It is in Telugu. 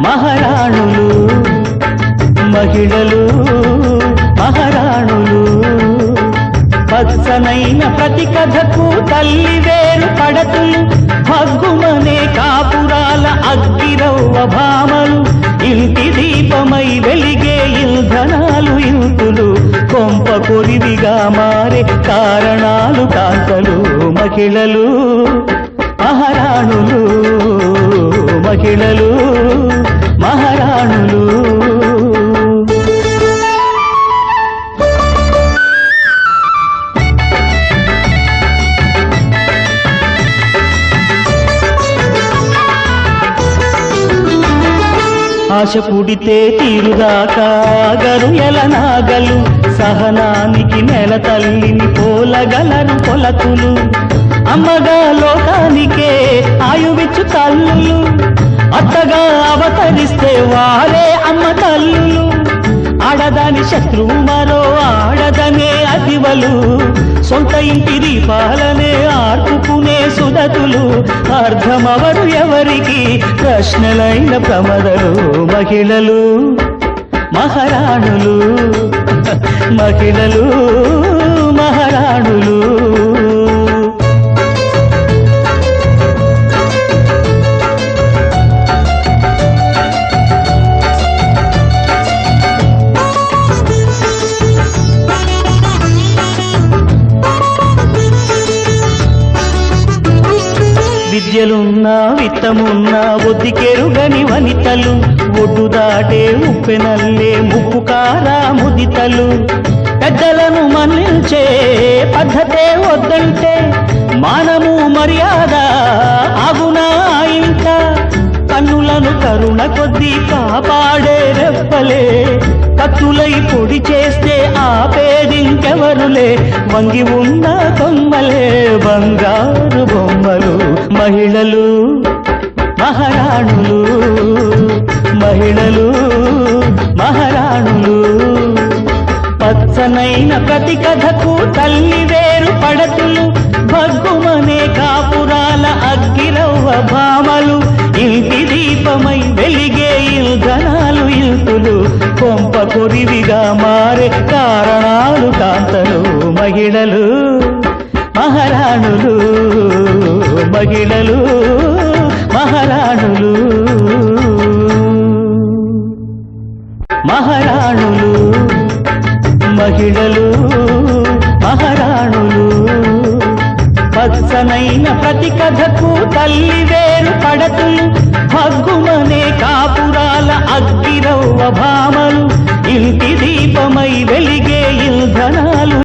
మహారాణులు మహిళలు మహారాణులు పచ్చనైన ప్రతి కథకు తల్లి వేరు పడతులు భగ్గుమనే కాపురాల అగ్గిరవ్వ భామలు ఇంటి దీపమై వెలిగే ఇంధనాలు ఇంతులు కొంప కొరివిగా మారే కారణాలు కాంతలు మహిళలు మహారాణులు మహిళలు మహారాణులు ఆశ పుడితే తీరుదాకా గరుయల నాగలు సహనానికి నెల తల్లిని పోలగలరు కొలతులు అమ్మగా లోకానికే ఆయువిచ్చు తల్లులు అత్తగా అవతరిస్తే వారే అమ్మ తల్లులు ఆడదాని శత్రువు మరో ఆడదనే అతివలు సొంత ఇంటి దీపాలనే ఆర్పుకునే సుదతులు అర్థమవరు ఎవరికి ప్రశ్నలైన ప్రమదలు మహిళలు మహారాణులు మహిళలు మహారాణులు విద్యలున్నా విత్తమున్నా ఒద్దికెరుగని వనితలు ఒడ్డు దాటే ఉప్పెనల్లే ముప్పు కారా ముదితలు పెద్దలను మన్నించే పద్ధతే వద్దంటే మానము మర్యాద ఆగునా ఇంట కన్నులను కరుణ కొద్దీ కాపాడే రెప్పలే కత్తులై పొడి చేస్తే ఆపేదింకెవరులే వంగి ఉన్న కొమ్మలే బంగారు బొమ్మలు మహిళలు మహారాణులు మహిళలు మహారాణులు పచ్చనైన ప్రతి కథకు తల్లి వేరు పడతులు భగ్గుమనే కాపురాల అగ్గిరవ్వ భామలు ఇంటి దీపమై వెలిగే ఇంధనాలు ఇంతులు కొంప కొరివిగా మారే కారణాలు కాంతలు మహిళలు మహారాణులు మహిళలు మహారాణులు మహారాణులు మహిళలు మహారాణులు పచ్చనైన ప్రతి కథకు తల్లి వేరు పడతులు భగ్గుమనే కాపురాల అగ్గిరవ్వ